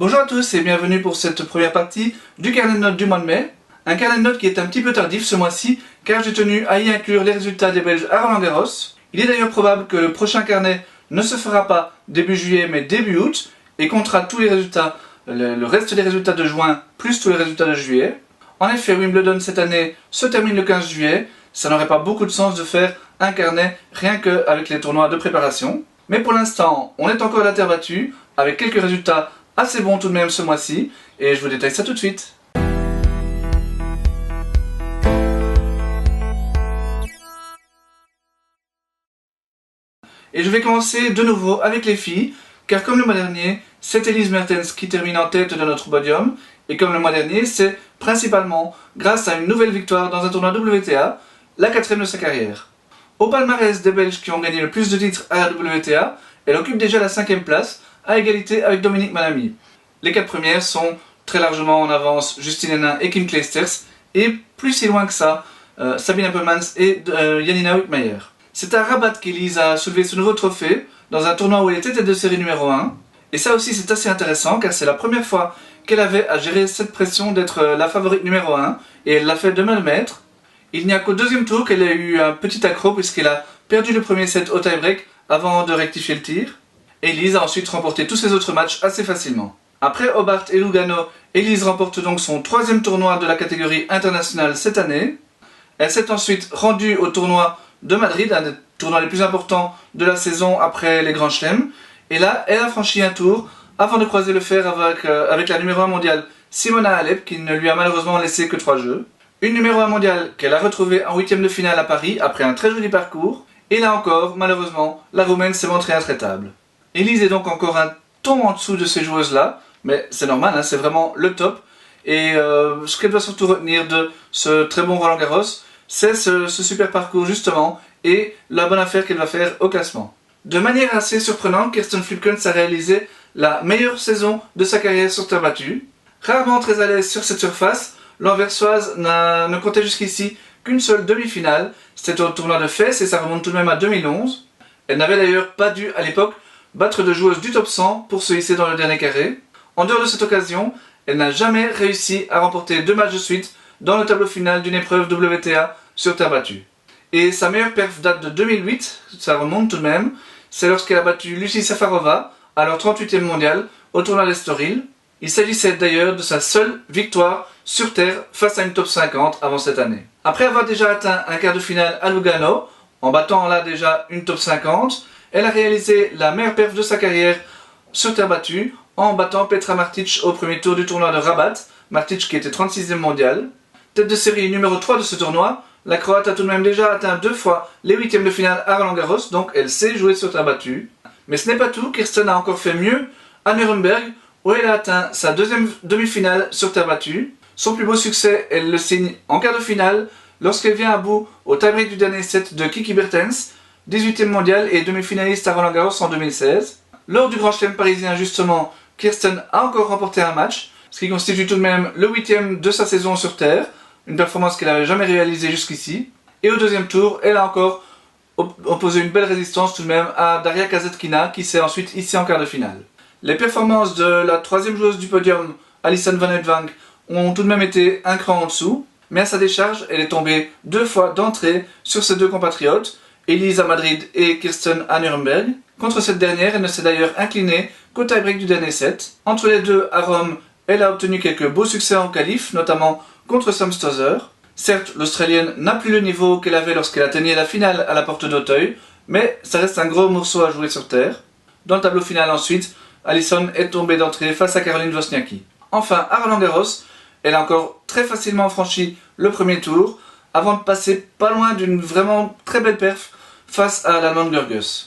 Bonjour à tous et bienvenue pour cette première partie du carnet de notes du mois de mai. Un carnet de notes qui est un petit peu tardif ce mois-ci car j'ai tenu à y inclure les résultats des Belges à Roland-Garros. Il est d'ailleurs probable que le prochain carnet ne se fera pas début juillet mais début août et comptera tous les résultats, le reste des résultats de juin plus tous les résultats de juillet. En effet, Wimbledon cette année se termine le 15 juillet. Ça n'aurait pas beaucoup de sens de faire un carnet rien qu'avec les tournois de préparation. Mais pour l'instant, on est encore à la terre battue avec quelques résultats assez bons tout de même ce mois-ci et je vous détaille ça tout de suite. Et je vais commencer de nouveau avec les filles, car comme le mois dernier, c'est Elise Mertens qui termine en tête de notre podium, et comme le mois dernier, c'est principalement grâce à une nouvelle victoire dans un tournoi WTA, la 4e de sa carrière. Au palmarès des Belges qui ont gagné le plus de titres à la WTA, elle occupe déjà la 5e place, à égalité avec Dominique Malamy. Les 4 premières sont très largement en avance Justine Henin et Kim Clijsters, et plus si loin que ça, Sabine Appelmans et Janina Wittmeyer. C'est à Rabat qu'Elise a soulevé ce nouveau trophée, dans un tournoi où elle était tête de série numéro 1. Et ça aussi c'est assez intéressant car c'est la première fois qu'elle avait à gérer cette pression d'être la favorite numéro 1, et elle l'a fait de main de maître. Il n'y a qu'au deuxième tour qu'elle a eu un petit accroc puisqu'elle a perdu le premier set au tie-break avant de rectifier le tir. Elise a ensuite remporté tous ses autres matchs assez facilement. Après Hobart et Lugano, Elise remporte donc son 3e tournoi de la catégorie internationale cette année. Elle s'est ensuite rendue au tournoi de Madrid, un des tournois les plus importants de la saison après les Grands Chelems. Et là, elle a franchi un tour avant de croiser le fer avec la numéro 1 mondiale Simona Halep, qui ne lui a malheureusement laissé que 3 jeux. Une numéro 1 mondiale qu'elle a retrouvée en 8e de finale à Paris après un très joli parcours. Et là encore, malheureusement, la Roumaine s'est montrée intraitable. Elise est donc encore un ton en dessous de ces joueuses-là, mais c'est normal, hein, c'est vraiment le top. Et ce qu'elle doit surtout retenir de ce très bon Roland-Garros, c'est ce super parcours justement et la bonne affaire qu'elle va faire au classement. De manière assez surprenante, Kirsten Flipkens a réalisé la meilleure saison de sa carrière sur terre battue. Rarement très à l'aise sur cette surface, l'Anversoise ne comptait jusqu'ici qu'une seule demi-finale. C'était au tournoi de Fès et ça remonte tout de même à 2011. Elle n'avait d'ailleurs pas dû à l'époque battre de joueuses du top 100 pour se hisser dans le dernier carré. En dehors de cette occasion, elle n'a jamais réussi à remporter 2 matchs de suite dans le tableau final d'une épreuve WTA sur terre battue. Et sa meilleure perf date de 2008, ça remonte tout de même, c'est lorsqu'elle a battu Lucie Safarova, alors 38e mondiale, au tournoi d'Estoril. Il s'agissait d'ailleurs de sa seule victoire sur terre face à une top 50 avant cette année. Après avoir déjà atteint un quart de finale à Lugano, en battant là déjà une top 50, elle a réalisé la meilleure perf de sa carrière sur terre battue en battant Petra Martic au premier tour du tournoi de Rabat, Martic qui était 36e mondiale. Tête de série numéro 3 de ce tournoi, la Croate a tout de même déjà atteint 2 fois les 8e de finale à Roland-Garros, donc elle sait jouer sur terre battue. Mais ce n'est pas tout, Kirsten a encore fait mieux à Nuremberg, où elle a atteint sa 2e demi-finale sur terre battue. Son plus beau succès, elle le signe en quart de finale, lorsqu'elle vient à bout au tie-break du dernier set de Kiki Bertens, 18e mondiale et demi-finaliste à Roland-Garros en 2016. Lors du Grand Chelem parisien justement, Kirsten a encore remporté un match, ce qui constitue tout de même le 8e de sa saison sur terre, une performance qu'elle n'avait jamais réalisée jusqu'ici. Et au deuxième tour, elle a encore opposé une belle résistance tout de même à Daria Kasatkina qui s'est ensuite hissée en quart de finale. Les performances de la 3e joueuse du podium, Alison Van Uytvanck, ont tout de même été un cran en dessous, mais à sa décharge, elle est tombée 2 fois d'entrée sur ses 2 compatriotes, Elise à Madrid et Kirsten à Nuremberg. Contre cette dernière, elle ne s'est d'ailleurs inclinée qu'au tie-break du dernier set. Entre les deux, à Rome, elle a obtenu quelques beaux succès en qualif, notamment contre Sam Stosur. Certes, l'Australienne n'a plus le niveau qu'elle avait lorsqu'elle atteignait la finale à la porte d'Auteuil, mais ça reste un gros morceau à jouer sur terre. Dans le tableau final ensuite, Alison est tombée d'entrée face à Caroline Wozniacki. Enfin, à Roland-Garros, elle a encore très facilement franchi le premier tour, avant de passer pas loin d'une vraiment très belle perf face à l'Allemande Görges.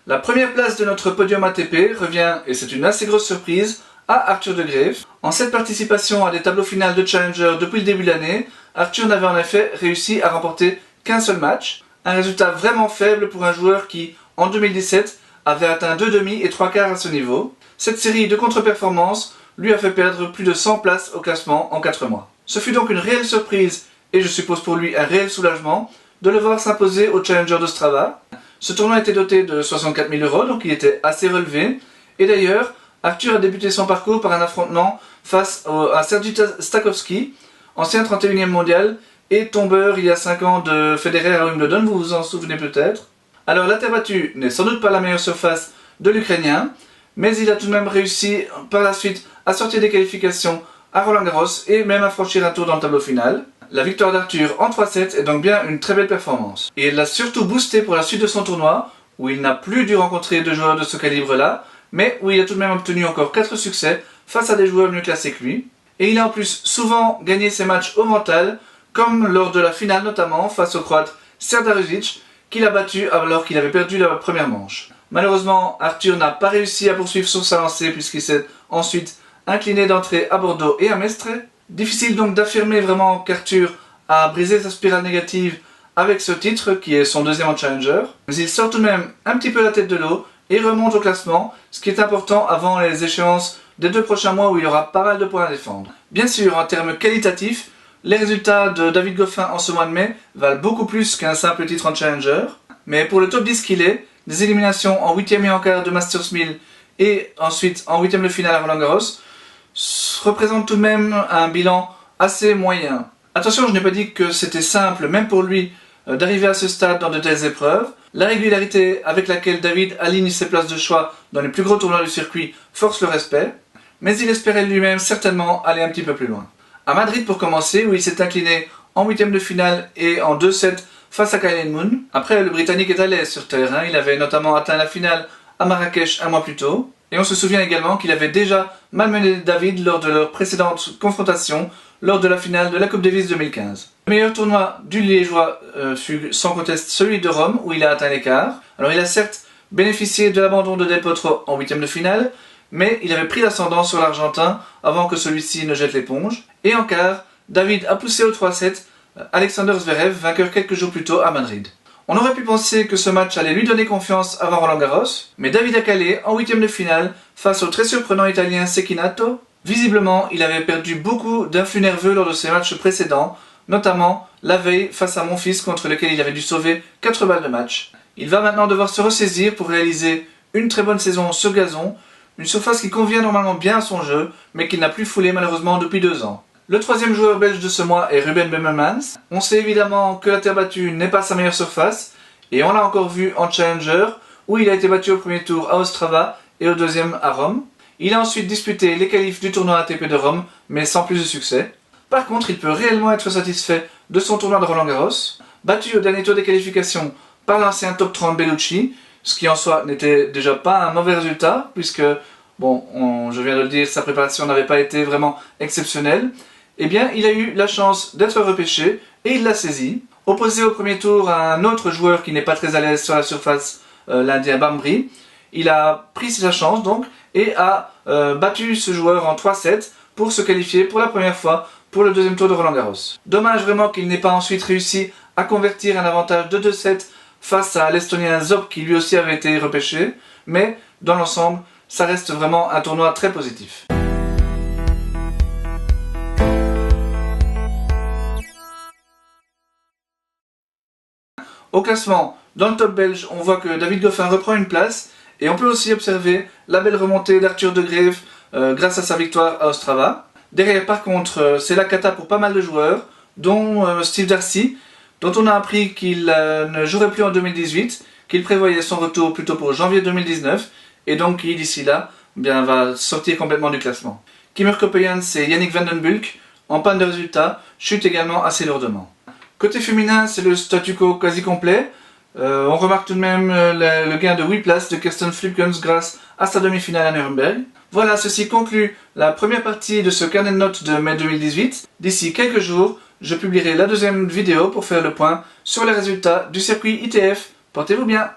La première place de notre podium ATP revient, et c'est une assez grosse surprise, à Arthur de Greef. En cette participation à des tableaux finales de Challenger depuis le début de l'année, Arthur n'avait en effet réussi à remporter qu'un seul match. Un résultat vraiment faible pour un joueur qui, en 2017, avait atteint 2 demi et 3 quarts à ce niveau. Cette série de contre-performances lui a fait perdre plus de 100 places au classement en 4 mois. Ce fut donc une réelle surprise, et je suppose pour lui un réel soulagement, de le voir s'imposer au Challenger d'Ostrava. Ce tournoi était doté de 64 000 €, donc il était assez relevé. Et d'ailleurs, Arthur a débuté son parcours par un affrontement face à Sergej Stakowski, ancien 31e mondial et tombeur il y a 5 ans de Federer à Wimbledon, vous vous en souvenez peut-être. Alors la terre battue n'est sans doute pas la meilleure surface de l'Ukrainien, mais il a tout de même réussi par la suite à sortir des qualifications à Roland-Garros et même à franchir un tour dans le tableau final. La victoire d'Arthur en 3-7 est donc bien une très belle performance. Et il l'a surtout boosté pour la suite de son tournoi, où il n'a plus dû rencontrer de joueurs de ce calibre-là, mais où il a tout de même obtenu encore 4 succès face à des joueurs mieux classés que lui. Et il a en plus souvent gagné ses matchs au mental, comme lors de la finale notamment face au Croate Serdarusic, qu'il a battu alors qu'il avait perdu la première manche. Malheureusement, Arthur n'a pas réussi à poursuivre sur sa lancée puisqu'il s'est ensuite incliné d'entrée à Bordeaux et à Mestre. Difficile donc d'affirmer vraiment qu'Arthur a brisé sa spirale négative avec ce titre qui est son deuxième en Challenger, mais il sort tout de même un petit peu la tête de l'eau et remonte au classement, ce qui est important avant les échéances des 2 prochains mois où il y aura pas mal de points à défendre. Bien sûr, en termes qualitatifs, les résultats de David Goffin en ce mois de mai valent beaucoup plus qu'un simple titre en Challenger, mais pour le top 10 qu'il est, des éliminations en 8e et en quart de Masters 1000 et ensuite en 8e de finale à Roland-Garros représentent tout de même un bilan assez moyen. Attention, je n'ai pas dit que c'était simple, même pour lui, d'arriver à ce stade dans de telles épreuves. La régularité avec laquelle David aligne ses places de choix dans les plus gros tournois du circuit force le respect, mais il espérait lui-même certainement aller un petit peu plus loin. À Madrid pour commencer, où il s'est incliné en 8e de finale et en 2-7 face à Kyle Moon. Après, le Britannique est à l'aise sur terrain, il avait notamment atteint la finale à Marrakech un mois plus tôt. Et on se souvient également qu'il avait déjà malmené David lors de leur précédente confrontation, lors de la finale de la Coupe Davis 2015. Le meilleur tournoi du Liégeois fut sans conteste celui de Rome, où il a atteint l'écart. Alors il a certes bénéficié de l'abandon de Del Potro en 8e de finale, mais il avait pris l'ascendant sur l'Argentin avant que celui-ci ne jette l'éponge. Et en quart, David a poussé au 3-7 Alexander Zverev, vainqueur quelques jours plus tôt à Madrid. On aurait pu penser que ce match allait lui donner confiance avant Roland-Garros, mais David a calé en 8e de finale face au très surprenant italien Cecchinato. Visiblement, il avait perdu beaucoup d'influx nerveux lors de ses matchs précédents, notamment la veille face à Monfils contre lequel il avait dû sauver 4 balles de match. Il va maintenant devoir se ressaisir pour réaliser une très bonne saison sur gazon, une surface qui convient normalement bien à son jeu, mais qu'il n'a plus foulé malheureusement depuis 2 ans. Le troisième joueur belge de ce mois est Ruben Bemmermans. On sait évidemment que la terre battue n'est pas sa meilleure surface, et on l'a encore vu en Challenger, où il a été battu au premier tour à Ostrava et au deuxième à Rome. Il a ensuite disputé les qualifs du tournoi ATP de Rome, mais sans plus de succès. Par contre, il peut réellement être satisfait de son tournoi de Roland-Garros, battu au dernier tour des qualifications par l'ancien top 30 Bellucci, ce qui en soi n'était déjà pas un mauvais résultat, puisque, bon, je viens de le dire, sa préparation n'avait pas été vraiment exceptionnelle. Eh bien, il a eu la chance d'être repêché et il l'a saisi. Opposé au premier tour à un autre joueur qui n'est pas très à l'aise sur la surface, l'Indien Bambry, il a pris sa chance donc et a battu ce joueur en 3-7 pour se qualifier pour la première fois pour le deuxième tour de Roland-Garros. Dommage vraiment qu'il n'ait pas ensuite réussi à convertir un avantage de 2-7 face à l'Estonien Zop qui lui aussi avait été repêché, mais dans l'ensemble, ça reste vraiment un tournoi très positif. Au classement, dans le top belge, on voit que David Goffin reprend une place et on peut aussi observer la belle remontée d'Arthur De Greef grâce à sa victoire à Ostrava. Derrière, par contre, c'est la cata pour pas mal de joueurs, dont Steve Darcy, dont on a appris qu'il ne jouerait plus en 2018, qu'il prévoyait son retour plutôt pour janvier 2019 et donc qui, d'ici là, va sortir complètement du classement. Kimur Kopejans et Yannick Van Den Bulk, en panne de résultats, chutent également assez lourdement. Côté féminin, c'est le statu quo quasi complet. On remarque tout de même le gain de 8 places de Kirsten Flipkens grâce à sa demi-finale à Nuremberg. Voilà, ceci conclut la première partie de ce carnet de notes de mai 2018. D'ici quelques jours, je publierai la deuxième vidéo pour faire le point sur les résultats du circuit ITF. Portez-vous bien!